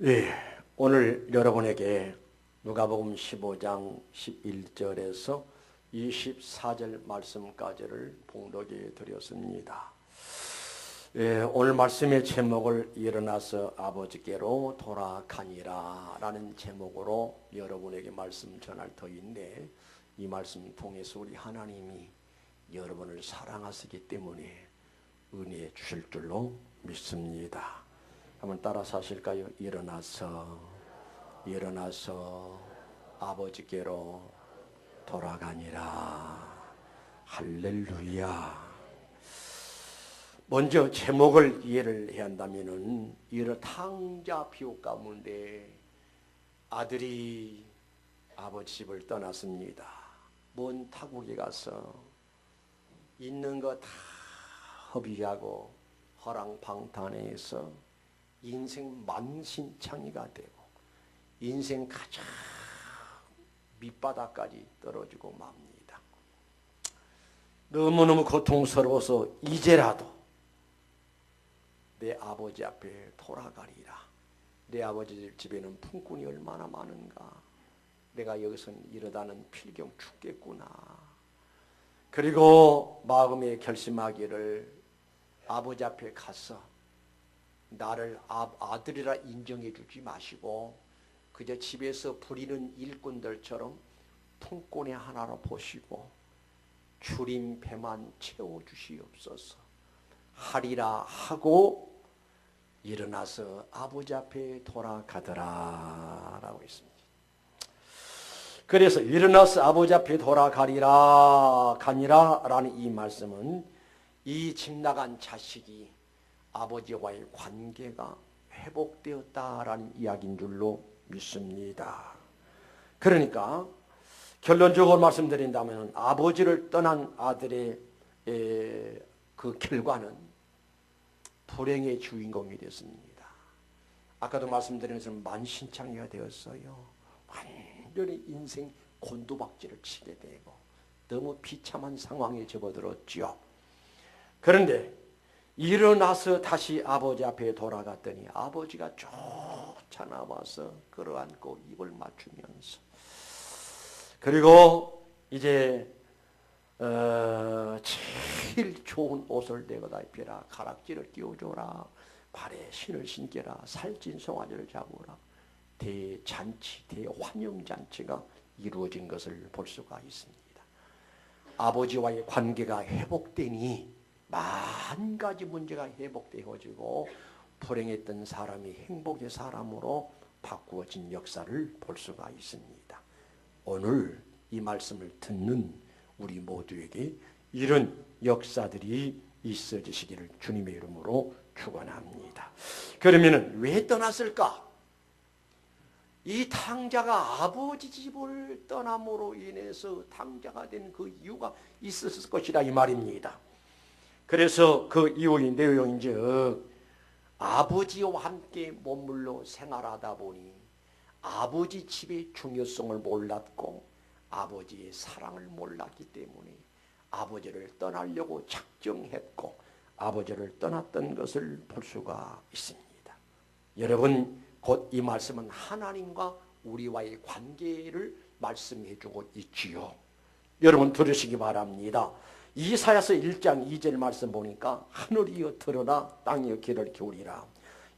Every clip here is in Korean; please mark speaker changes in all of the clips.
Speaker 1: 예, 오늘 여러분에게 누가복음 15장 11절에서 24절 말씀까지를 봉독해 드렸습니다. 예, 오늘 말씀의 제목을 일어나서 아버지께로 돌아가니라 라는 제목으로 여러분에게 말씀 전할 터인데, 이 말씀 통해서 우리 하나님이 여러분을 사랑하시기 때문에 은혜 주실 줄로 믿습니다. 한번 따라서 하실까요? 일어나서 아버지께로 돌아가니라. 할렐루야. 먼저 제목을 이해를 해야 한다면은, 이런 탕자 비옥 가운데 아들이 아버지 집을 떠났습니다. 먼 타국에 가서 있는 거 다 허비하고 허랑방탕해서 인생 만신창이가 되고 인생 가장 밑바닥까지 떨어지고 맙니다. 너무너무 고통스러워서 이제라도 내 아버지 앞에 돌아가리라. 내 아버지 집에는 품꾼이 얼마나 많은가. 내가 여기서는 이러다는 필경 죽겠구나. 그리고 마음에 결심하기를, 아버지 앞에 가서 나를 아들이라 인정해 주지 마시고 그저 집에서 부리는 일꾼들처럼 품꾼의 하나로 보시고 주림 배만 채워주시옵소서 하리라 하고 일어나서 아버지 앞에 돌아가더라 라고 있습니다. 그래서 일어나서 아버지 앞에 돌아가니라 라는 이 말씀은, 이 집 나간 자식이 아버지와의 관계가 회복되었다라는 이야기인 줄로 믿습니다. 그러니까 결론적으로 말씀드린다면, 아버지를 떠난 아들의 그 결과는 불행의 주인공이 됐습니다. 아까도 말씀드린 것처럼 만신창이가 되었어요. 완전히 인생 곤두박질을 치게 되고 너무 비참한 상황에 접어들었죠. 그런데 일어나서 다시 아버지 앞에 돌아갔더니 아버지가 쫓아나와서 끌어안고 입을 맞추면서, 그리고 이제 제일 좋은 옷을 내거다 입혀라, 가락지를 끼워줘라, 발에 신을 신겨라, 살찐 송아지를 잡으라, 대잔치, 대환영잔치가 이루어진 것을 볼 수가 있습니다. 아버지와의 관계가 회복되니 만 가지 문제가 회복되어지고 불행했던 사람이 행복의 사람으로 바꾸어진 역사를 볼 수가 있습니다. 오늘 이 말씀을 듣는 우리 모두에게 이런 역사들이 있어지시기를 주님의 이름으로 축원합니다. 그러면 왜 떠났을까? 이 탕자가 아버지 집을 떠남으로 인해서 탕자가 된 그 이유가 있었을 것이라 이 말입니다. 그래서 그 이유의 내용인즉, 아버지와 함께 머물러 생활하다 보니 아버지 집의 중요성을 몰랐고 아버지의 사랑을 몰랐기 때문에 아버지를 떠나려고 작정했고 아버지를 떠났던 것을 볼 수가 있습니다. 여러분, 곧 이 말씀은 하나님과 우리와의 관계를 말씀해 주고 있지요. 여러분 들으시기 바랍니다. 이사야서 1장 2절 말씀 보니까, 하늘이여 들으라, 땅이여 귀를 기울이라.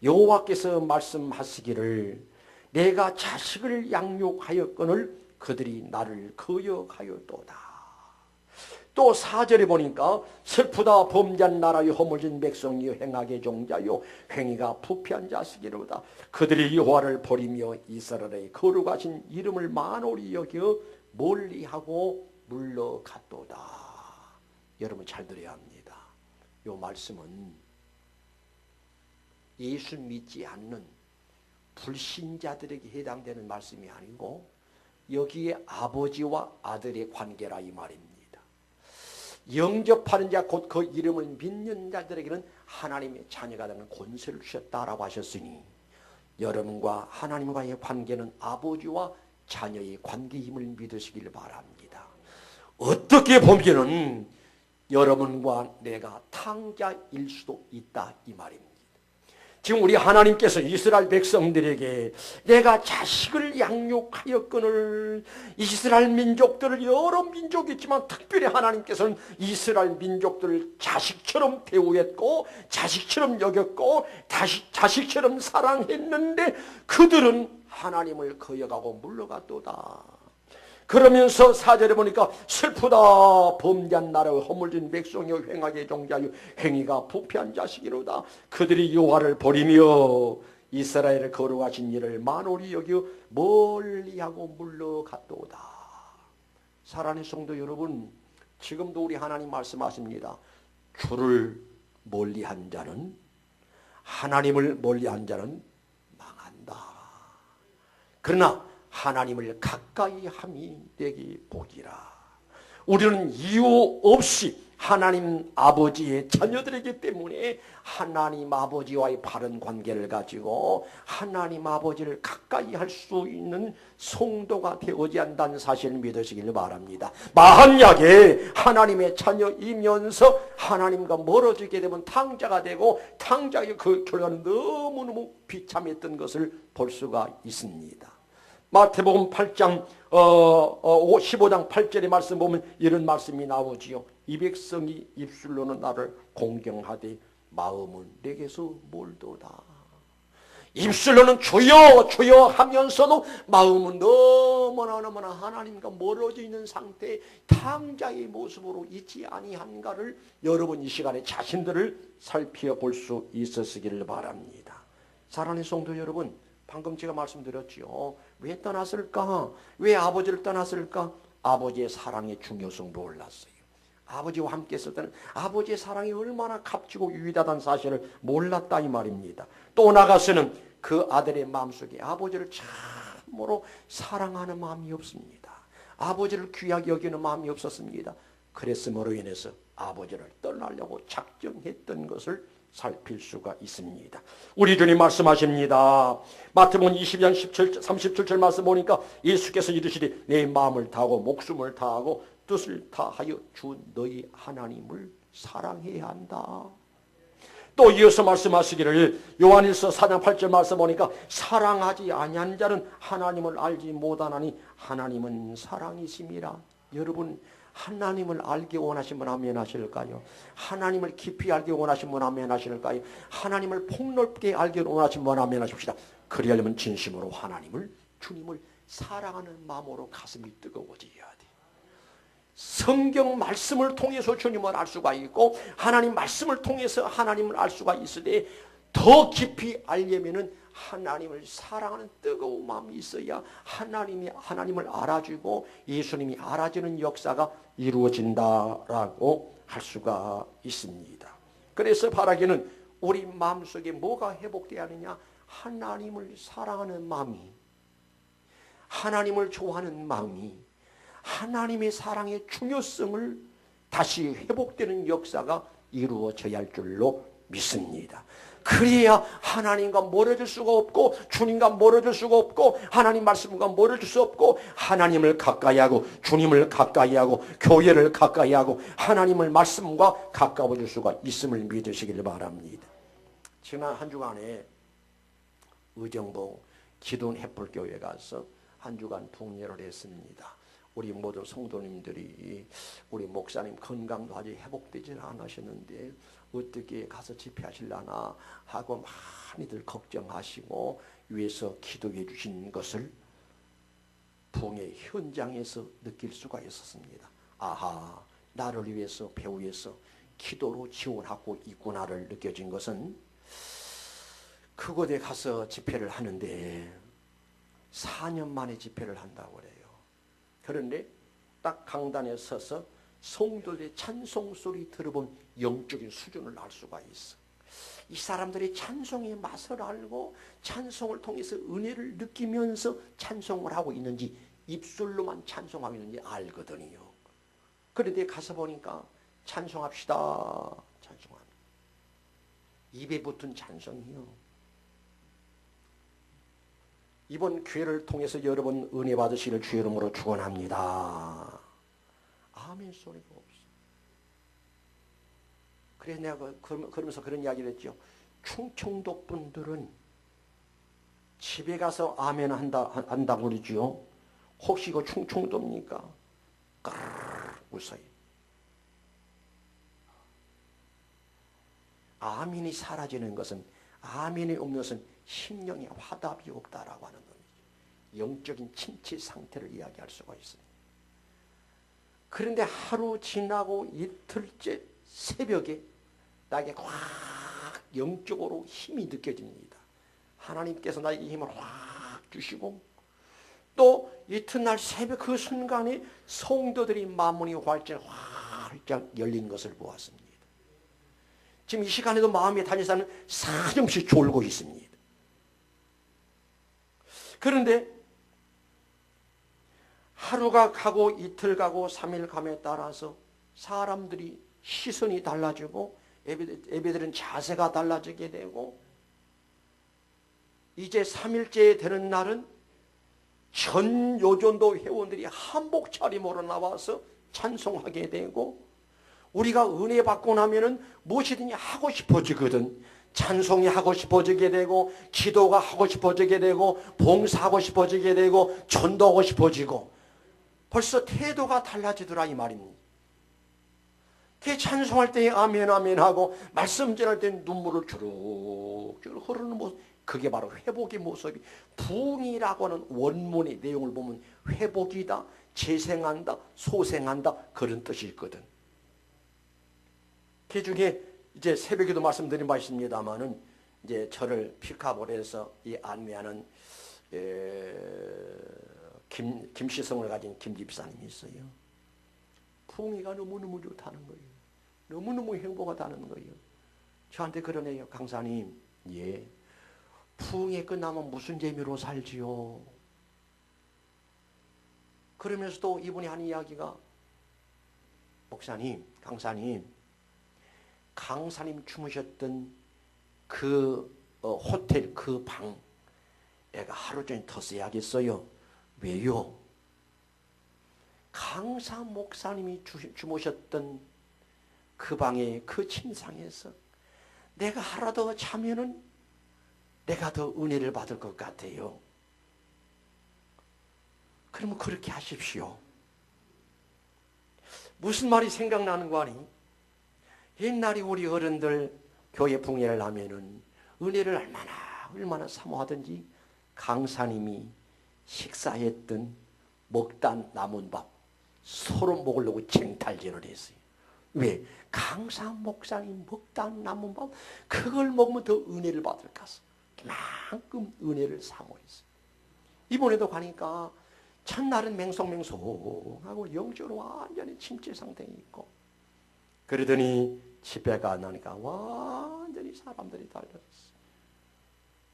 Speaker 1: 여호와께서 말씀하시기를, 내가 자식을 양육하였거늘 그들이 나를 거역하였도다. 또 4절에 보니까, 슬프다 범죄한 나라여 허물진 백성이여 행악의 종자여 행위가 부패한 자식이로다. 그들이 여호와를 버리며 이스라엘의 거룩하신 이름을 만홀히 여겨 멀리하고 물러갔도다. 여러분 잘 들어야 합니다. 이 말씀은 예수 믿지 않는 불신자들에게 해당되는 말씀이 아니고, 여기에 아버지와 아들의 관계라 이 말입니다. 영접하는 자, 곧 그 이름을 믿는 자들에게는 하나님의 자녀가 되는 권세를 주셨다라고 하셨으니, 여러분과 하나님과의 관계는 아버지와 자녀의 관계임을 믿으시길 바랍니다. 어떻게 보면은 여러분과 내가 탕자일 수도 있다 이 말입니다. 지금 우리 하나님께서 이스라엘 백성들에게 내가 자식을 양육하였거늘, 이스라엘 민족들을, 여러 민족이 있지만 특별히 하나님께서는 이스라엘 민족들을 자식처럼 대우했고 자식처럼 여겼고 자식처럼 사랑했는데 그들은 하나님을 거역하고 물러갔도다. 그러면서 4절에 보니까 슬프다. 범죄한 나라의 허물진 백성이여 횡하게 종자여 행위가 부패한 자식이로다. 그들이 여호와를 버리며 이스라엘을 거룩하신 일을 만홀히 여겨 멀리하고 물러갔도다. 사랑하는 성도 여러분, 지금도 우리 하나님 말씀하십니다. 주를 멀리한 자는, 하나님을 멀리한 자는 망한다. 그러나 하나님을 가까이 함이 되기 복이라. 우리는 이유 없이 하나님 아버지의 자녀들이기 때문에 하나님 아버지와의 바른 관계를 가지고 하나님 아버지를 가까이 할 수 있는 성도가 되어야 한다는 사실을 믿으시길 바랍니다. 만약에 하나님의 자녀이면서 하나님과 멀어지게 되면 탕자가 되고 탕자의 그 결과는 너무너무 비참했던 것을 볼 수가 있습니다. 마태복음 8장 15장 8절의 말씀 보면 이런 말씀이 나오지요. 이 백성이 입술로는 나를 공경하되 마음은 내게서 멀도다. 입술로는 주여 주여 하면서도 마음은 너무나 하나님과 멀어져 있는 상태에 탕자의 모습으로 있지 아니한가를 여러분 이 시간에 자신들을 살펴볼 수 있었기를 바랍니다. 사랑하는 성도 여러분, 방금 제가 말씀드렸죠. 왜 떠났을까? 왜 아버지를 떠났을까? 아버지의 사랑의 중요성 몰랐어요. 아버지와 함께 있을 때는 아버지의 사랑이 얼마나 값지고 유일하다는 사실을 몰랐다 이 말입니다. 또 나가서는 그 아들의 마음속에 아버지를 참으로 사랑하는 마음이 없습니다. 아버지를 귀하게 여기는 마음이 없었습니다. 그랬음으로 인해서 아버지를 떠나려고 작정했던 것을 살필 수가 있습니다. 우리 주님 말씀하십니다. 마태복음 22장 37절 말씀 보니까 예수께서 이르시되 내 마음을 다하고 목숨을 다하고 뜻을 다하여 주 너희 하나님을 사랑해야 한다. 또 이어서 말씀하시기를 요한일서 4장 8절 말씀 보니까 사랑하지 아니한 자는 하나님을 알지 못하나니 하나님은 사랑이심이라. 여러분, 하나님을 알기 원하신 분 아멘 하실까요? 하나님을 깊이 알기 원하신 분 아멘 하실까요? 하나님을 폭넓게 알기 원하신 분 아멘 하십시다. 그리하려면 진심으로 하나님을, 주님을 사랑하는 마음으로 가슴이 뜨거워져야 돼. 성경 말씀을 통해서 주님을 알 수가 있고 하나님 말씀을 통해서 하나님을 알 수가 있으되 더 깊이 알려면은 하나님을 사랑하는 뜨거운 마음이 있어야 하나님을 알아주고 예수님이 알아주는 역사가 이루어진다라고 할 수가 있습니다. 그래서 바라기는 우리 마음속에 뭐가 회복되어야 하느냐? 하나님을 사랑하는 마음이, 하나님을 좋아하는 마음이, 하나님의 사랑의 중요성을 다시 회복되는 역사가 이루어져야 할 줄로 믿습니다. 그래야 하나님과 멀어질 수가 없고 주님과 멀어질 수가 없고 하나님 말씀과 멀어질 수 없고 하나님을 가까이 하고 주님을 가까이 하고 교회를 가까이 하고 하나님을 말씀과 가까워질 수가 있음을 믿으시길 바랍니다. 지난 한 주간에 의정부 기돈 햇불교회 가서 한 주간 북례를 했습니다. 우리 모든 성도님들이 우리 목사님 건강도 아직 회복되지 않으셨는데 어떻게 가서 집회하실라나 하고 많이들 걱정하시고 위에서 기도해 주신 것을 부흥의 현장에서 느낄 수가 있었습니다. 아하, 나를 위해서 배후에서 기도로 지원하고 있구나를 느껴진 것은 그곳에 가서 집회를 하는데 4년 만에 집회를 한다고 그래요. 그런데 딱 강단에 서서 성도들의 찬송 소리 들어본 영적인 수준을 알 수가 있어. 이 사람들이 찬송의 맛을 알고 찬송을 통해서 은혜를 느끼면서 찬송을 하고 있는지 입술로만 찬송하고 있는지 알거든요. 그런데 가서 보니까 찬송합시다. 찬송합니다. 입에 붙은 찬송이요. 이번 기회를 통해서 여러분 은혜 받으시기를 주의 이름으로 축원합니다. 아멘 소리가 없어. 그래서 내가 그러면서 그런 이야기를 했죠. 충청도 분들은 집에 가서 아멘 한다고 그러지요. 혹시 이거 충청도입니까? 까르르 웃어요. 아멘이 사라지는 것은, 아멘이 없는 것은 심령에 화답이 없다라고 하는 겁니다. 영적인 침체 상태를 이야기할 수가 있습니다. 그런데 하루 지나고 이틀째 새벽에 나에게 확 영적으로 힘이 느껴집니다. 하나님께서 나에게 힘을 확 주시고, 또 이튿날 새벽 그 순간에 성도들이 마음문이 활짝 열린 것을 보았습니다. 지금 이 시간에도 마음의 단위사는 사정없이 졸고 있습니다. 그런데 하루가 가고 이틀 가고 3일 감에 따라서 사람들이 시선이 달라지고 예배드리는 자세가 달라지게 되고, 이제 3일째 되는 날은 전 요전도 회원들이 한복 차림으로 나와서 찬송하게 되고, 우리가 은혜 받고 나면은 무엇이든지 하고 싶어지거든. 찬송이 하고 싶어지게 되고, 기도가 하고 싶어지게 되고, 봉사하고 싶어지게 되고, 전도하고 싶어지고, 벌써 태도가 달라지더라 이 말입니다. 찬송할 때 아멘 아멘 하고, 말씀 전할 때 눈물을 주룩주룩 흐르는 모습, 그게 바로 회복의 모습이, 부흥이라고 하는 원문의 내용을 보면 회복이다, 재생한다, 소생한다, 그런 뜻이 있거든. 그 중에 이제 새벽에도 말씀드린 바 있습니다만은, 이제 저를 피카볼에서 이 안내하는 김시성을 가진 김 집사님이 있어요. 부흥이가 너무너무 좋다는 거예요. 너무너무 행복하다는 거예요. 저한테 그러네요. 강사님, 예, 부흥이 끝나면 무슨 재미로 살지요? 그러면서도 이분이 하는 이야기가, 목사님, 강사님 주무셨던 그 호텔 그 방 애가 하루 종일 더 써야겠어요. 왜요? 강사 목사님이 주무셨던 그 방에, 그 침상에서 내가 하루 더 자면은 내가 더 은혜를 받을 것 같아요. 그러면 그렇게 하십시오. 무슨 말이 생각나는 거 아니? 옛날에 우리 어른들 교회 풍예를 하면은 은혜를 얼마나 사모하든지 강사님이 식사했던 먹다 남은 밥 서로 먹으려고 쟁탈전을 했어요. 왜? 강사 목사님 먹다 남은 밥 그걸 먹으면 더 은혜를 받을까 해서 그만큼 은혜를 사모했어요. 이번에도 가니까 첫날은 맹성맹성하고 영적으로 완전히 침체 상태에 있고, 그러더니 집회가 나니까 완전히 사람들이 달라졌어요.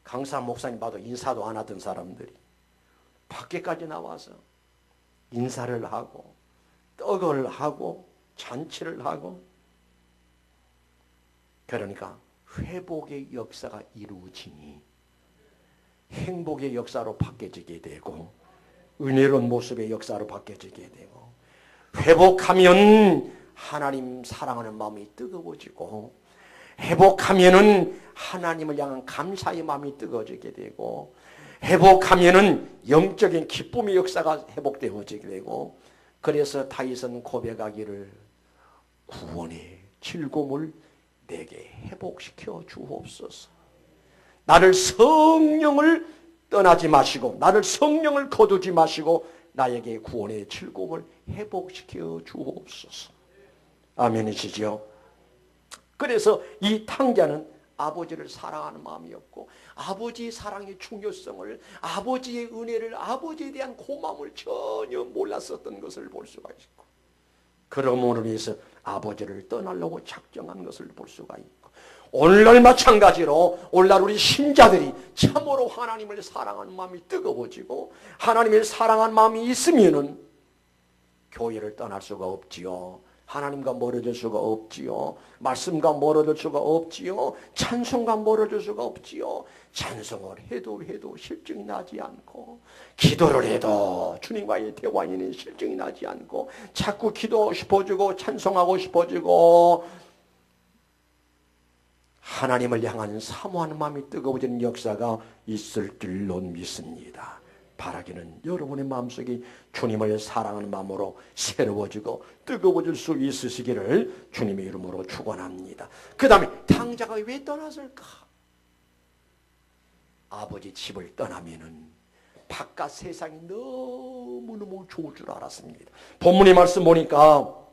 Speaker 1: 강사 목사님 봐도 인사도 안 하던 사람들이 밖에까지 나와서 인사를 하고 떡을 하고 잔치를 하고, 그러니까 회복의 역사가 이루어지니 행복의 역사로 바뀌어지게 되고, 은혜로운 모습의 역사로 바뀌어지게 되고, 회복하면 하나님 사랑하는 마음이 뜨거워지고, 회복하면은 하나님을 향한 감사의 마음이 뜨거워지게 되고, 회복하면은 영적인 기쁨의 역사가 회복되어지게 되고, 그래서 다윗은 고백하기를 구원의 즐거움을 내게 회복시켜 주옵소서. 나를 성령을 떠나지 마시고, 나를 성령을 거두지 마시고 나에게 구원의 즐거움을 회복시켜 주옵소서. 아멘이시죠? 그래서 이 탕자는 아버지를 사랑하는 마음이었고, 아버지의 사랑의 중요성을, 아버지의 은혜를, 아버지에 대한 고마움을 전혀 몰랐었던 것을 볼 수가 있고, 그러므로 인해서 아버지를 떠나려고 작정한 것을 볼 수가 있고, 오늘날 마찬가지로 오늘날 우리 신자들이 참으로 하나님을 사랑하는 마음이 뜨거워지고 하나님을 사랑하는 마음이 있으면은 교회를 떠날 수가 없지요. 하나님과 멀어질 수가 없지요. 말씀과 멀어질 수가 없지요. 찬송과 멀어질 수가 없지요. 찬송을 해도 실증이 나지 않고, 기도를 해도 주님과의 대화에는 실증이 나지 않고, 자꾸 기도하고 싶어지고 찬송하고 싶어지고 하나님을 향한 사모하는 마음이 뜨거워지는 역사가 있을 줄로 믿습니다. 바라기는 여러분의 마음속이 주님을 사랑하는 마음으로 새로워지고 뜨거워질 수 있으시기를 주님의 이름으로 축원합니다. 그 다음에 탕자가 왜 떠났을까? 아버지 집을 떠나면은 바깥 세상이 너무너무 좋을 줄 알았습니다. 본문의 말씀 보니까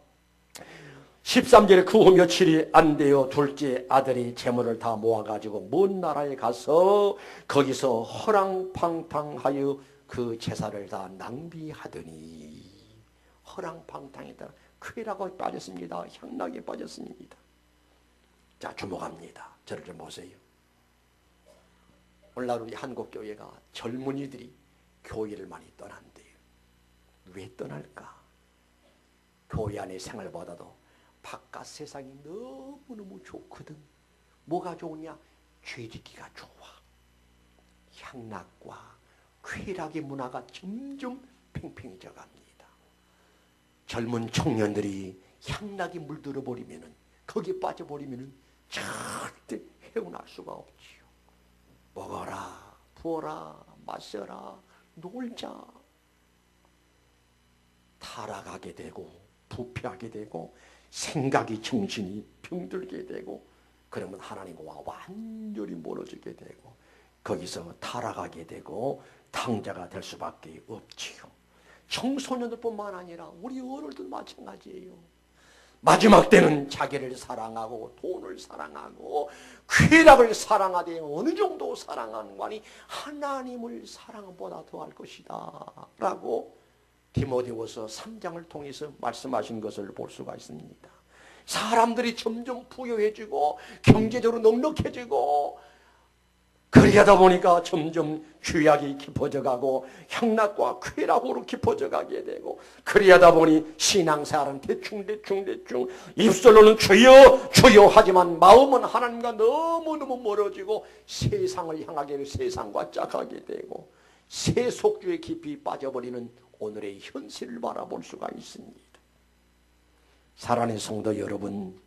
Speaker 1: 13절에 그 후 며칠이 안 되어 둘째 아들이 재물을 다 모아가지고 먼 나라에 가서 거기서 허랑방탕하여 그 제사를 다 낭비하더니, 허랑방탕에다 쾌락에 빠졌습니다. 향락에 빠졌습니다. 자, 주목합니다. 저를 좀 보세요. 오늘날 우리 한국교회가 젊은이들이 교회를 많이 떠난대요. 왜 떠날까? 교회 안의 생활보다도 바깥 세상이 너무너무 좋거든. 뭐가 좋으냐? 죄짓기가 좋아. 향락과 쾌락의 문화가 점점 팽팽해져 갑니다. 젊은 청년들이 향락에 물들어 버리면은, 거기에 빠져버리면은 절대 헤어날 수가 없지요. 먹어라, 부어라, 마셔라, 놀자. 타락하게 되고 부패하게 되고 생각이 정신이 병들게 되고, 그러면 하나님과 완전히 멀어지게 되고 거기서 타락하게 되고 탕자가 될 수밖에 없지요. 청소년들뿐만 아니라 우리 어른들도 마찬가지예요. 마지막 때는 자기를 사랑하고 돈을 사랑하고 쾌락을 사랑하되 어느 정도 사랑하는 거니 하나님을 사랑보다 더할 것이다 라고 디모데후서 3장을 통해서 말씀하신 것을 볼 수가 있습니다. 사람들이 점점 부유해지고 경제적으로 넉넉해지고 그러다 보니까 점점 죄악이 깊어져 가고 향락과 쾌락으로 깊어져 가게 되고, 그러다 보니 신앙생활은 대충 입술로는 주여 주여 하지만 마음은 하나님과 너무너무 멀어지고 세상을 향하게 되고 세상과 짝하게 되고 세속주에 깊이 빠져버리는 오늘의 현실을 바라볼 수가 있습니다. 사랑하는 성도 여러분,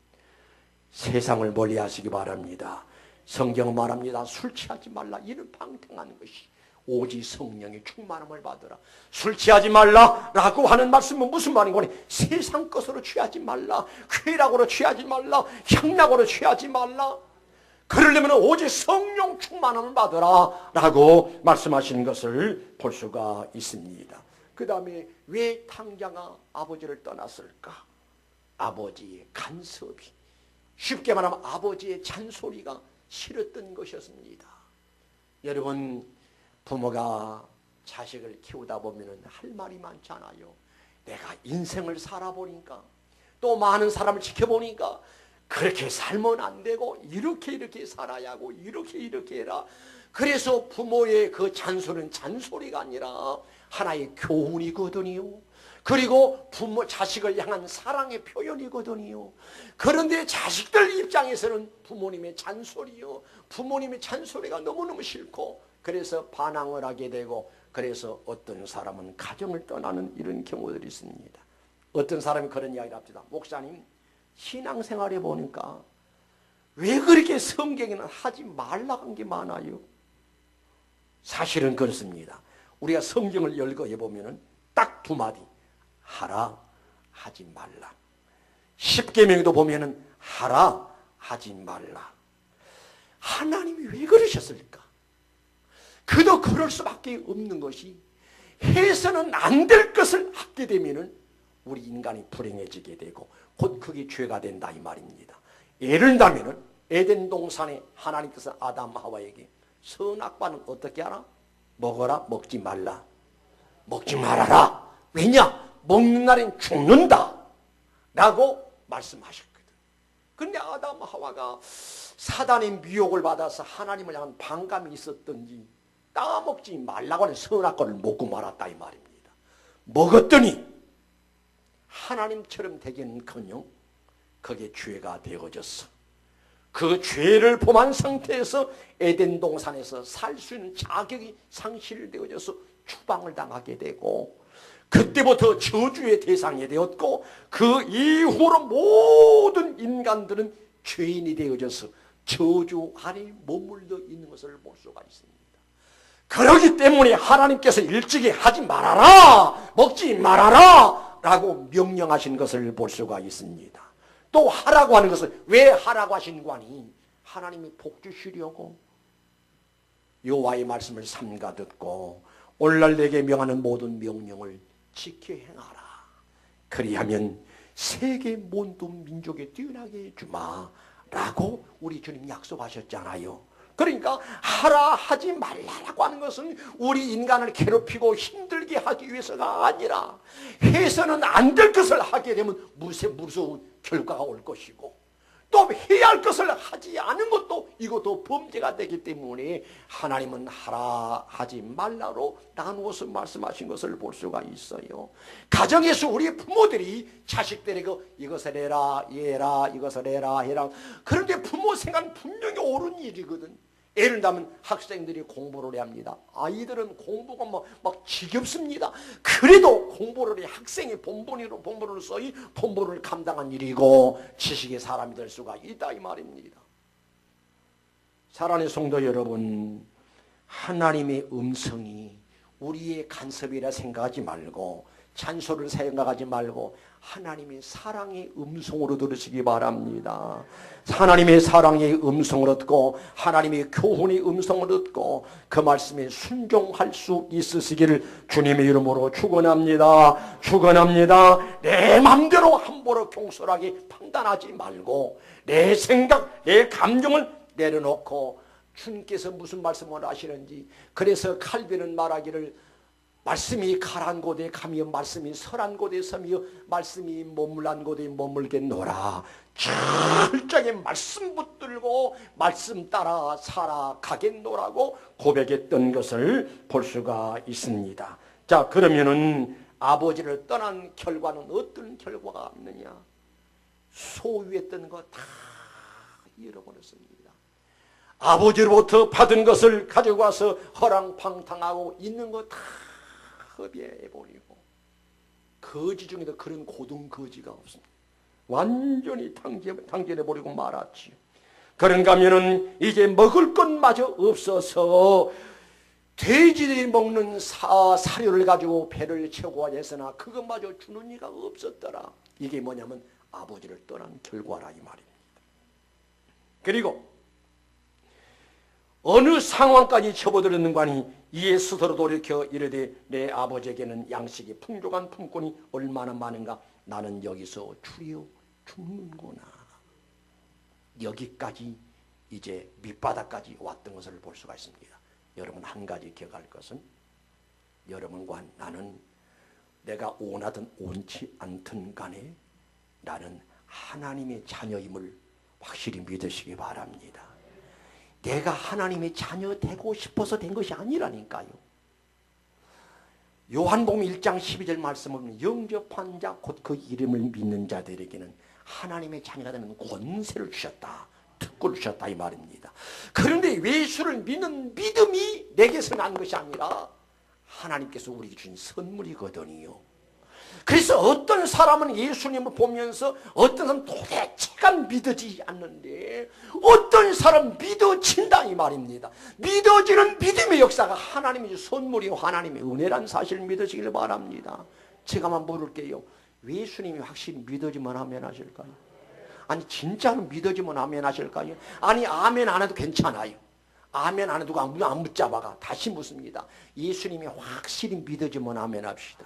Speaker 1: 세상을 멀리하시기 바랍니다. 성경은 말합니다. 술 취하지 말라. 이는 방탕한 것이 오직 성령의 충만함을 받으라. 술 취하지 말라라고 하는 말씀은 무슨 말인가? 세상 것으로 취하지 말라. 쾌락으로 취하지 말라. 향락으로 취하지 말라. 그러려면 오직 성령 충만함을 받으라 라고 말씀하시는 것을 볼 수가 있습니다. 그 다음에 왜 탕자가 아버지를 떠났을까? 아버지의 간섭이, 쉽게 말하면 아버지의 잔소리가 싫었던 것이었습니다. 여러분, 부모가 자식을 키우다 보면 할 말이 많잖아요. 내가 인생을 살아보니까 또 많은 사람을 지켜보니까 그렇게 살면 안 되고 이렇게 살아야 하고 이렇게 해라. 그래서 부모의 그 잔소리는 잔소리가 아니라 하나의 교훈이거든요. 그리고 부모 자식을 향한 사랑의 표현이거든요. 그런데 자식들 입장에서는 부모님의 잔소리요, 부모님의 잔소리가 너무너무 싫고 그래서 반항을 하게 되고, 그래서 어떤 사람은 가정을 떠나는 이런 경우들이 있습니다. 어떤 사람이 그런 이야기를 합니다. 목사님, 신앙생활에 보니까 왜 그렇게 성경에는 하지 말라고 한 게 많아요? 사실은 그렇습니다. 우리가 성경을 읽어보면 딱 두 마디, 하라, 하지 말라. 십계명에도 보면은 하라, 하지 말라. 하나님이 왜 그러셨을까? 그도 그럴 수밖에 없는 것이, 해서는 안 될 것을 하게 되면은 우리 인간이 불행해지게 되고 곧 그게 죄가 된다 이 말입니다. 예를 들면은 에덴 동산에 하나님께서 아담 하와에게 선악과는 어떻게 하라? 먹어라, 먹지 말라. 먹지 말아라. 왜냐? 먹는 날엔 죽는다 라고 말씀하셨거든. 그런데 아담 하와가 사단의 미혹을 받아서 하나님을 향한 반감이 있었던지 따먹지 말라고 하는 선악과를 먹고 말았다 이 말입니다. 먹었더니 하나님처럼 되기는커녕 그게 죄가 되어졌어. 그 죄를 범한 상태에서 에덴 동산에서 살 수 있는 자격이 상실되어져서 추방을 당하게 되고, 그때부터 저주의 대상이 되었고, 그 이후로 모든 인간들은 죄인이 되어져서 저주 아래 머물러 있는 것을 볼 수가 있습니다. 그렇기 때문에 하나님께서 일찍이 하지 말아라, 먹지 말아라 라고 명령하신 것을 볼 수가 있습니다. 또 하라고 하는 것을 왜 하라고 하신 거니? 하나님이 복 주시려고 여호와의 말씀을 삼가 듣고 오늘날 내게 명하는 모든 명령을 지켜 행하라. 그리하면 세계 모든 민족에 뛰어나게 해주마 라고 우리 주님 약속하셨잖아요. 그러니까 하라 하지 말라라고 하는 것은 우리 인간을 괴롭히고 힘들게 하기 위해서가 아니라 해서는 안 될 것을 하게 되면 무서운 결과가 올 것이고, 또 해야 할 것을 하지 않은 것도 이것도 범죄가 되기 때문에 하나님은 하라 하지 말라로 나누어서 말씀하신 것을 볼 수가 있어요. 가정에서 우리 부모들이 자식들에게 이것을 해라 얘라 이것을 해라 해라, 그런데 부모 생각은 분명히 옳은 일이거든. 예를 들면 학생들이 공부를 해야 합니다. 아이들은 공부가 막 지겹습니다. 그래도 공부를 해. 학생이 본분으로서의 본분을 감당한 일이고 지식의 사람이 될 수가 있다 이 말입니다. 사랑하는 성도 여러분, 하나님의 음성이 우리의 간섭이라 생각하지 말고 잔소리를 생각하지 말고 하나님의 사랑의 음성으로 들으시기 바랍니다. 하나님의 사랑의 음성으로 듣고 하나님의 교훈의 음성으로 듣고 그 말씀에 순종할 수 있으시기를 주님의 이름으로 축원합니다. 축원합니다. 내 마음대로 함부로 경솔하게 판단하지 말고 내 생각, 내 감정을 내려놓고 주님께서 무슨 말씀을 하시는지, 그래서 칼빈은 말하기를 말씀이 가란 곳에 가며 말씀이 설한 곳에 서며 말씀이 머물란 곳에 머물겠노라. 철저하게 말씀 붙들고 말씀 따라 살아가겠노라고 고백했던 것을 볼 수가 있습니다. 자, 그러면은 아버지를 떠난 결과는 어떤 결과가 있느냐? 소유했던 거 다 잃어버렸습니다. 아버지로부터 받은 것을 가지고 와서 허랑방탕하고 있는 거 다 허비해버리고, 거지 중에도 그런 고등 거지가 없습니다. 완전히 탕진해버리고 말았지요. 그런가 하면은 이제 먹을 것마저 없어서 돼지들이 먹는 사료를 가지고 배를 채우고 했으나 그것마저 주는 이가 없었더라. 이게 뭐냐면 아버지를 떠난 결과라 이 말입니다. 그리고 어느 상황까지 접어들었는가 하니 이에 스스로 돌이켜 이르되 내 아버지에게는 양식이 풍족한 품꾼이 얼마나 많은가, 나는 여기서 추리어 죽는구나. 여기까지 이제 밑바닥까지 왔던 것을 볼 수가 있습니다. 여러분, 한 가지 기억할 것은 여러분과 나는 내가 원하든 원치 않든 간에 나는 하나님의 자녀임을 확실히 믿으시기 바랍니다. 내가 하나님의 자녀 되고 싶어서 된 것이 아니라니까요. 요한복음 1장 12절 말씀을 보면 영접한 자 곧 그 이름을 믿는 자들에게는 하나님의 자녀가 되는 권세를 주셨다, 특권을 주셨다 이 말입니다. 그런데 예수를 믿는 믿음이 내게서 난 것이 아니라 하나님께서 우리에게 주신 선물이거든요. 그래서 어떤 사람은 예수님을 보면서 어떤 사람은 도대체가 믿어지지 않는데 어떤 사람은 믿어진다 이 말입니다. 믿어지는 믿음의 역사가 하나님의 선물이요 하나님의 은혜라는 사실을 믿으시길 바랍니다. 제가 한번 물을게요. 예수님이 확실히 믿어지면 아멘 하실까요? 아니 진짜로 믿어지면 아멘 하실까요? 아니 아멘 안 해도 괜찮아요. 아멘 안 해도 안 붙잡아가 다시 묻습니다. 예수님이 확실히 믿어지면 아멘 합시다.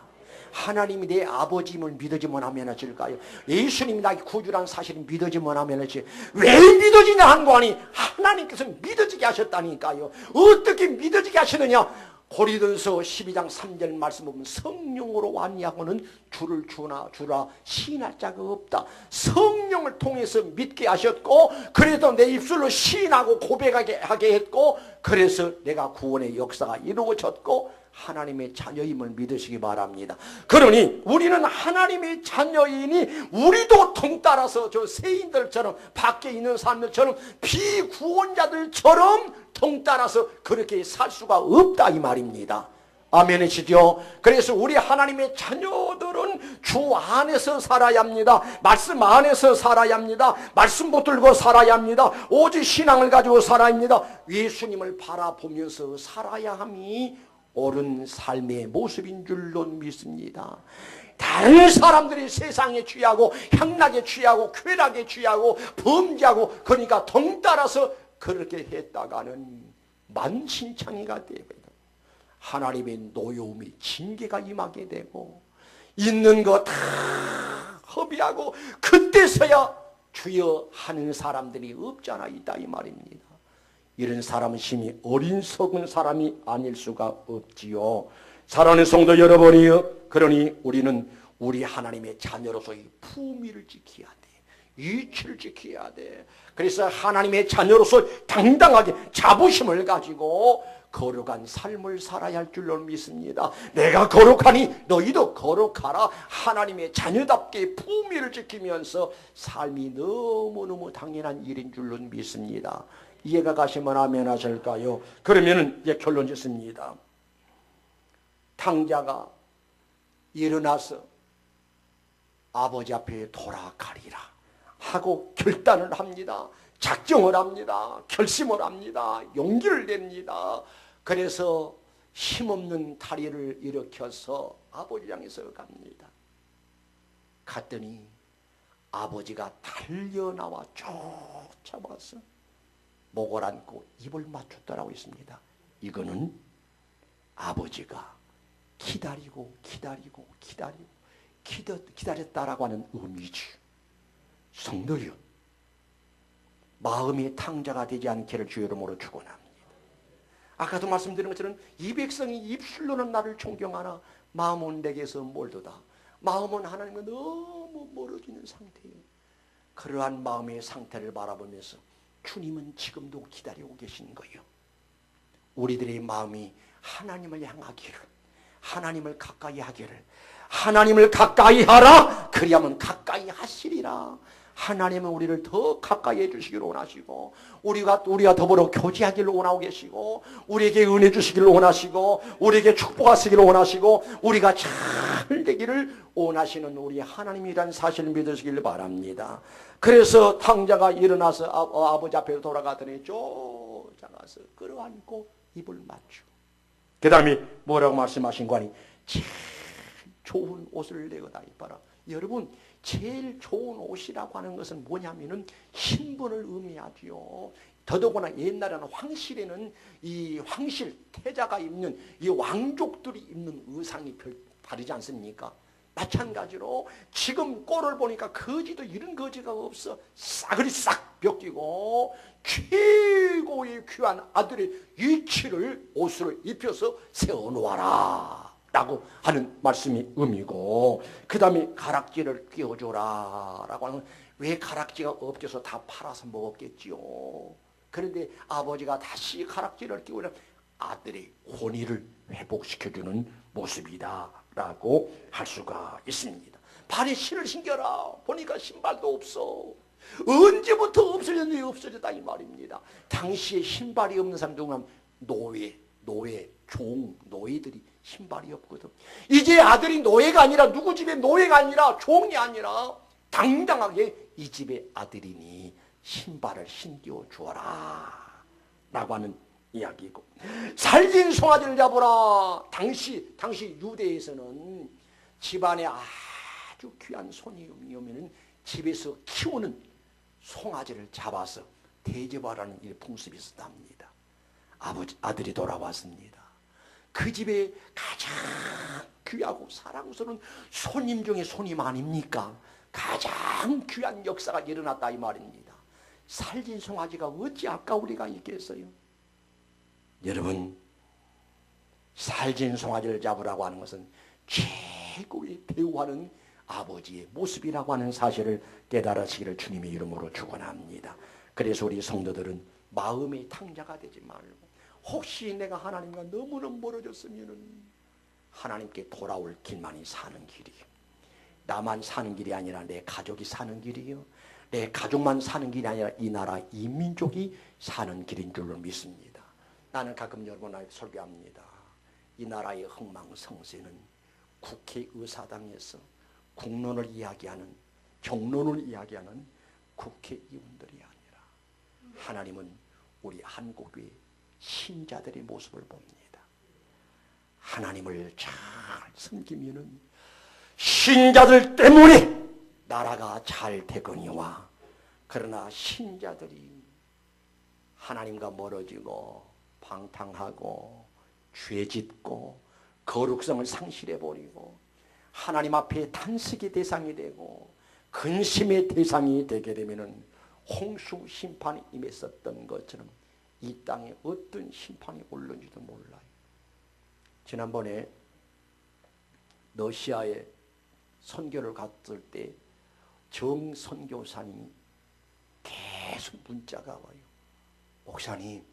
Speaker 1: 하나님이 내 아버지임을 믿어지면 아멘 하실까요? 예수님이 나의 구주라는 사실을 믿어지면 아멘 하시. 왜 믿어지냐 하는 거 아니? 하나님께서 믿어지게 하셨다니까요. 어떻게 믿어지게 하시느냐? 고린도전서 12장 3절 말씀 보면 성령으로 왔냐고는 주를 주라 시인할 자가 없다. 성령을 통해서 믿게 하셨고 그래도 내 입술로 시인하고 고백하게 하게 했고 그래서 내가 구원의 역사가 이루어졌고 하나님의 자녀임을 믿으시기 바랍니다. 그러니 우리는 하나님의 자녀이니 우리도 통따라서 저 세인들처럼 밖에 있는 사람들처럼 비구원자들처럼 통따라서 그렇게 살 수가 없다 이 말입니다. 아멘이시죠? 그래서 우리 하나님의 자녀들은 주 안에서 살아야 합니다. 말씀 안에서 살아야 합니다. 말씀 붙들고 살아야 합니다. 오직 신앙을 가지고 살아야 합니다. 예수님을 바라보면서 살아야 함이 옳은 삶의 모습인 줄로 믿습니다. 다른 사람들이 세상에 취하고 향락에 취하고 쾌락에 취하고 범죄하고 그러니까 덩따라서 그렇게 했다가는 만신창이가 되거든. 하나님의 노여움이 징계가 임하게 되고 있는 거 다 허비하고 그때서야 주여 하는 사람들이 없잖아 있다 이 말입니다. 이런 사람은 심히 어린석은 사람이 아닐 수가 없지요. 사랑하는 성도 여러분이여, 그러니 우리는 우리 하나님의 자녀로서의 품위를 지켜야 돼. 위치를 지켜야 돼. 그래서 하나님의 자녀로서 당당하게 자부심을 가지고 거룩한 삶을 살아야 할 줄로 믿습니다. 내가 거룩하니 너희도 거룩하라. 하나님의 자녀답게 품위를 지키면서 삶이 너무너무 당연한 일인 줄로 믿습니다. 이해가 가시면 아멘 하실까요? 그러면 이제 결론 짓습니다. 탕자가 일어나서 아버지 앞에 돌아가리라 하고 결단을 합니다. 작정을 합니다. 결심을 합니다. 용기를 냅니다. 그래서 힘없는 다리를 일으켜서 아버지 향해서 갑니다. 갔더니 아버지가 달려나와 쫓아와서 목을 안고 입을 맞췄다라고 했습니다. 이거는 아버지가 기다리고 기다렸다라고 하는 의미지. 성도여, 마음이 탕자가 되지 않기를 주의 이름으로 축원합니다. 아까도 말씀드린 것처럼 이 백성이 입술로는 나를 존경하나 마음은 내게서 멀도다. 마음은 하나님과 너무 멀어지는 상태예요. 그러한 마음의 상태를 바라보면서 주님은 지금도 기다리고 계신 거예요. 우리들의 마음이 하나님을 향하기를, 하나님을 가까이 하기를, 하나님을 가까이 하라. 그리하면 가까이 하시리라. 하나님은 우리를 더 가까이 해주시기를 원하시고 우리가 더불어 교제하기를 원하고 계시고 우리에게 은혜 주시기를 원하시고 우리에게 축복하시기를 원하시고 우리가 잘 되기를 원하시는 우리 하나님이라는 사실을 믿으시길 바랍니다. 그래서 탕자가 일어나서 아버지 앞에 돌아가더니 쫓아가서 끌어안고 입을 맞추고 그 다음에 뭐라고 말씀하신 거 아니? 제일 좋은 옷을 내어다 입어라. 여러분, 제일 좋은 옷이라고 하는 것은 뭐냐면은 신분을 의미하지요. 더더구나 옛날에는 황실에는 이 황실 태자가 입는 이 왕족들이 입는 의상이 별 다르지 않습니까? 마찬가지로 지금 꼴을 보니까 거지도 이런 거지가 없어. 싸그리 싹 벗기고 최고의 귀한 아들의 위치를 옷을 입혀서 세워놓아라 라고 하는 말씀이 의미고, 그 다음에 가락지를 끼워줘라 라고 하는, 왜 가락지가 없어서 다 팔아서 먹었겠지요. 그런데 아버지가 다시 가락지를 끼우려 아들의 혼의를 회복시켜주는 모습이다 라고 할 수가 있습니다. 발에 신을 신겨라. 보니까 신발도 없어. 언제부터 없어졌는지 없어졌다 이 말입니다. 당시에 신발이 없는 사람 누구냐면 노예, 종, 노예들이 신발이 없거든. 이제 아들이 노예가 아니라 누구 집의 노예가 아니라 종이 아니라 당당하게 이 집의 아들이니 신발을 신겨 주어라 라고 하는 이야기고, 살진 송아지를 잡으라. 당시 유대에서는 집안에 아주 귀한 손님이 오면은 집에서 키우는 송아지를 잡아서 대접하라는 이 풍습이 있었답니다. 아들이 돌아왔습니다. 그 집에 가장 귀하고 사랑스러운 손님 중에 손님 아닙니까? 가장 귀한 역사가 일어났다 이 말입니다. 살진 송아지가 어찌 아까우리가 있겠어요? 여러분, 살진 송아지를 잡으라고 하는 것은 최고의 대우하는 아버지의 모습이라고 하는 사실을 깨달으시기를 주님의 이름으로 축원합니다. 그래서 우리 성도들은 마음의 탕자가 되지 말고, 혹시 내가 하나님과 너무너무 멀어졌으면 하나님께 돌아올 길만이 사는 길이에요. 나만 사는 길이 아니라 내 가족이 사는 길이에요. 내 가족만 사는 길이 아니라 이 나라 이 민족이 사는 길인 줄로 믿습니다. 나는 가끔 여러분한테 설교합니다. 이 나라의 흥망성쇠는 국회의사당에서 국론을 이야기하는, 정론을 이야기하는 국회의원들이 아니라 하나님은 우리 한국의 신자들의 모습을 봅니다. 하나님을 잘 섬기면은 신자들 때문에 나라가 잘 되거니와, 그러나 신자들이 하나님과 멀어지고 방탕하고 죄짓고 거룩성을 상실해버리고 하나님 앞에 탄식의 대상이 되고 근심의 대상이 되게 되면은 홍수 심판이 임했었던 것처럼 이 땅에 어떤 심판이 올는지도 몰라요. 지난번에 러시아에 선교를 갔을 때 정 선교사님이 계속 문자가 와요. 목사님,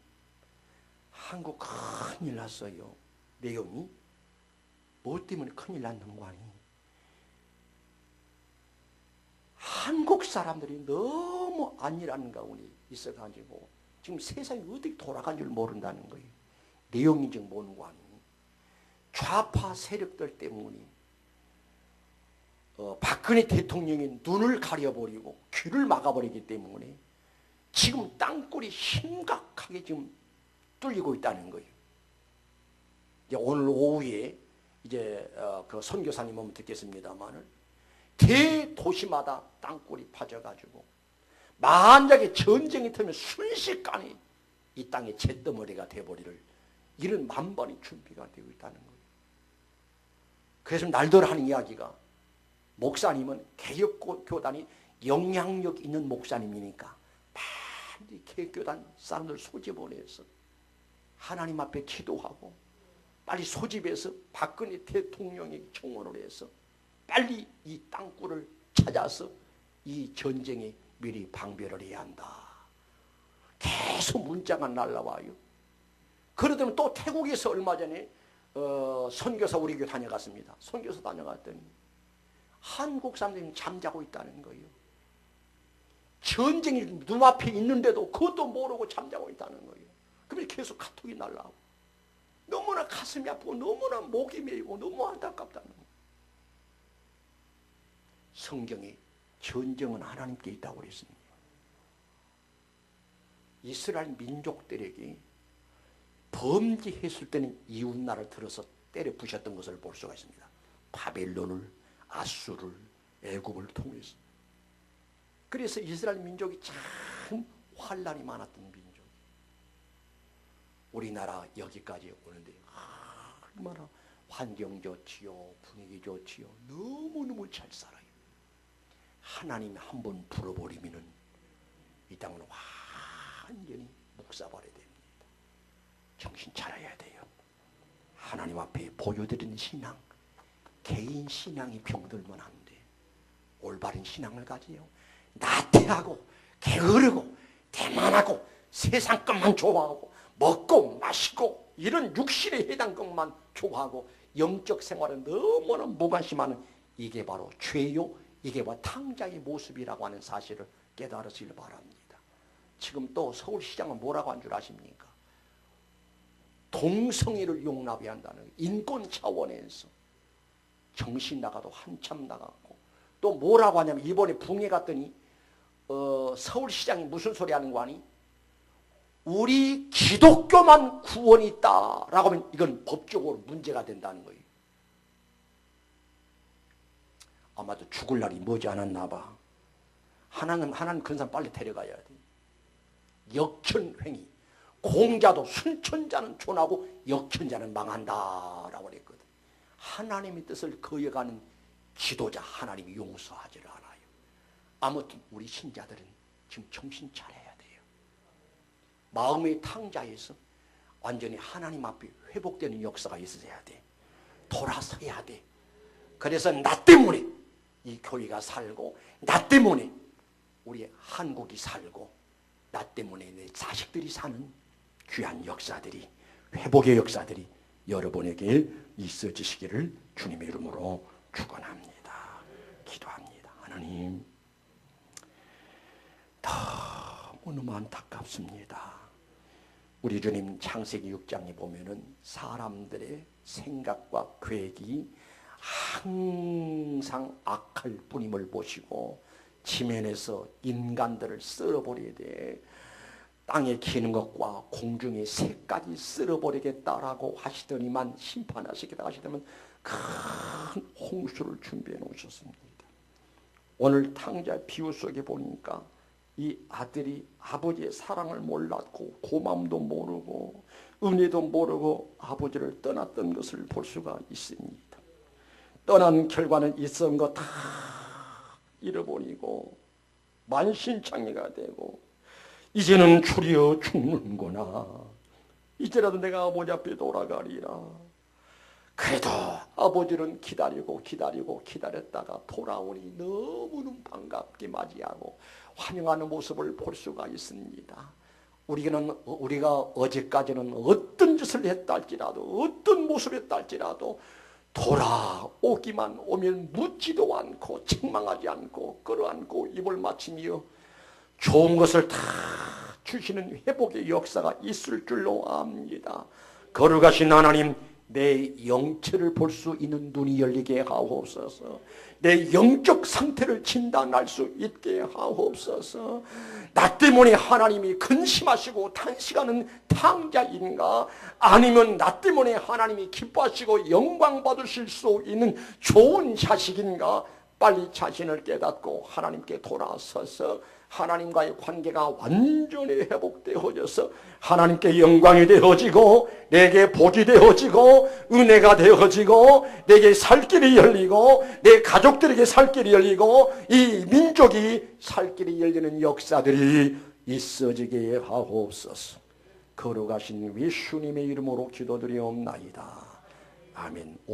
Speaker 1: 한국 큰일 났어요. 내용이 뭐 때문에 큰일 났는 거 아니? 한국 사람들이 너무 안일한 가운데 있어가지고 지금 세상이 어떻게 돌아간 줄 모른다는 거예요. 내용이 지금 뭔 거 아니? 좌파 세력들 때문에 박근혜 대통령이 눈을 가려버리고 귀를 막아버리기 때문에 지금 땅굴이 심각하게 지금 뚫리고 있다는 거예요. 이제 오늘 오후에 이제 그 선교사님 오면 듣겠습니다만은 대도시마다 땅굴이 파져가지고 만약에 전쟁이 터면 순식간에 이 땅의 잿더머리가 돼버리를 이런 만번의 준비가 되고 있다는 거예요. 그래서 날들 하는 이야기가, 목사님은 개혁교단이 영향력 있는 목사님이니까 빨리 개혁교단 사람들 소집원해서 하나님 앞에 기도하고 빨리 소집해서 박근혜 대통령에게 청원을 해서 빨리 이 땅굴을 찾아서 이 전쟁에 미리 방비를 해야 한다. 계속 문자가 날라와요. 그러더니 또 태국에서 얼마 전에 선교사 우리 교회 다녀갔습니다. 선교사 다녀갔더니 한국 사람들이 잠자고 있다는 거예요. 전쟁이 눈앞에 있는데도 그것도 모르고 잠자고 있다는 거예요. 그러면 계속 카톡이 날라오고 너무나 가슴이 아프고 너무나 목이 메이고 너무 안타깝다는 거예요. 성경에 전쟁은 하나님께 있다고 그랬습니다. 이스라엘 민족들에게 범죄했을 때는 이웃나라를 들어서 때려 부셨던 것을 볼 수가 있습니다. 바벨론을, 아수를, 애굽을 통해서. 그래서 이스라엘 민족이 참 환난이 많았던 민족이에요. 우리나라 여기까지 오는데 얼마나 환경 좋지요, 분위기 좋지요, 너무너무 잘 살아요. 하나님이 한번 불어버리면은 이 땅은 완전히 묵사발이 됩니다. 정신 차려야 돼요. 하나님 앞에 보여드리는 신앙, 개인 신앙이 병들면 안 돼. 올바른 신앙을 가지요. 나태하고 게으르고 대만하고 세상 것만 좋아하고 먹고 마시고 이런 육신에 해당 것만 좋아하고 영적 생활은 너무나 무관심하는, 이게 바로 죄요, 이게 바로 탕자의 모습이라고 하는 사실을 깨달으시길 바랍니다. 지금 또 서울시장은 뭐라고 한 줄 아십니까? 동성애를 용납해야 한다는 거예요. 인권 차원에서. 정신 나가도 한참 나갔고, 또 뭐라고 하냐면 이번에 붕에 갔더니 서울시장이 무슨 소리 하는 거 아니? 우리 기독교만 구원이 있다라고 하면 이건 법적으로 문제가 된다는 거예요. 아마도 죽을 날이 머지않았나 봐. 하나는 그 사람 빨리 데려가야 돼. 역천횡위. 공자도 순천자는 존하고 역천자는 망한다라고 그랬거든. 하나님의 뜻을 거역하는 지도자 하나님이 용서하지를 않아요. 아무튼 우리 신자들은 지금 정신 차려야 돼요. 마음의 탕자에서 완전히 하나님 앞에 회복되는 역사가 있어야 돼. 돌아서야 돼. 그래서 나 때문에 이 교회가 살고, 나 때문에 우리 한국이 살고, 나 때문에 내 자식들이 사는 귀한 역사들이, 회복의 역사들이 여러분에게 있어지시기를 주님의 이름으로 축원합니다. 기도합니다. 하나님, 너무너무 안타깝습니다. 우리 주님 창세기 6장에 보면은 사람들의 생각과 계획이 항상 악할 뿐임을 보시고 지면에서 인간들을 쓸어버려야 돼. 땅에 기는 것과 공중의 새까지 쓸어버리겠다라고 하시더니만 심판하시겠다 하시더면 큰 홍수를 준비해 놓으셨습니다. 오늘 탕자 비유 속에 보니까 이 아들이 아버지의 사랑을 몰랐고 고마움도 모르고 은혜도 모르고 아버지를 떠났던 것을 볼 수가 있습니다. 떠난 결과는 있었던 거 다 잃어버리고 만신창이가 되고 이제는 추리어 죽는구나. 이제라도 내가 아버지 앞에 돌아가리라. 그래도 아버지는 기다렸다가 돌아오니 너무는 반갑게 맞이하고 환영하는 모습을 볼 수가 있습니다. 우리가 어제까지는 어떤 짓을 했다 할지라도 어떤 모습을 했다 할지라도 돌아오기만 오면 묻지도 않고 책망하지 않고 끌어안고 입을 맞추며 좋은 것을 다 주시는 회복의 역사가 있을 줄로 압니다. 거룩하신 하나님, 내 영체를 볼 수 있는 눈이 열리게 하옵소서. 내 영적 상태를 진단할 수 있게 하옵소서. 나 때문에 하나님이 근심하시고 탄식하는 탕자인가, 아니면 나 때문에 하나님이 기뻐하시고 영광 받으실 수 있는 좋은 자식인가, 빨리 자신을 깨닫고 하나님께 돌아서서 하나님과의 관계가 완전히 회복되어져서 하나님께 영광이 되어지고 내게 복이 되어지고 은혜가 되어지고 내게 살 길이 열리고 내 가족들에게 살 길이 열리고 이 민족이 살 길이 열리는 역사들이 있어지게 하옵소서. 거룩하신 예수님의 이름으로 기도드리옵나이다. 아멘.